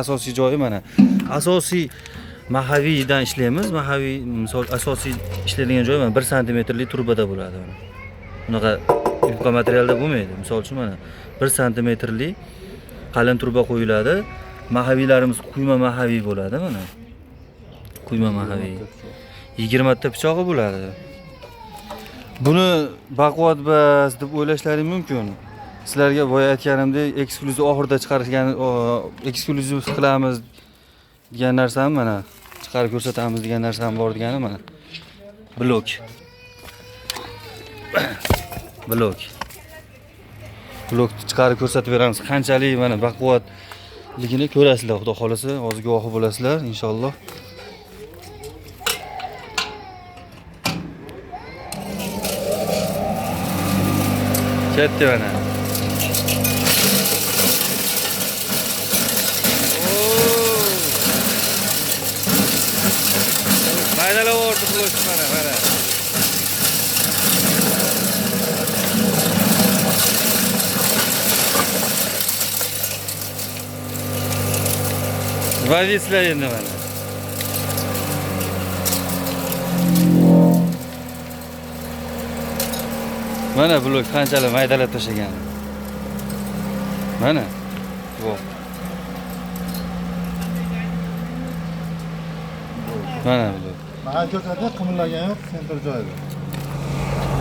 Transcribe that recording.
Asosiy joyi mana. Asosiy mahaviydan ishlaymiz. Mahaviy misol asosiy ishlaydigan joy mana 1 santimetrlik turbada bo'ladi mana. Bunaqa yupqa materialda bo'lmaydi. Misol uchun mana 1 santimetrlik qalin turba qo'yiladi. Mahaviylarimiz quyma mahaviy bo'ladi mana. Quyma mahaviy. 20 ta pichog'i bo'ladi. Buni baquvvat bas deb o'ylashlaring mumkin. Sizlarga boya aytganimdek, eksklyuziv oxirida chiqarishgan, eksklyuziv qilamiz degan narsam mana, chiqarib ko'rsatamiz degan narsam bor degani mana. Blok. Blok chiqarib ko'rsatib beramiz. Qanchalik mana baquvvatligini ko'rasizlar, xudo xolasa, hozir guvohi bo'lasizlar inshaalloh. Ketdi mana. Maydalab o'rdi qilish mana. Vazislar endi mana. Mana blok qanchalik maydalab tashlagan. Mana. Voh. Mana blok. Mana ko'rsatib qimillagan yo'q, senter joyida.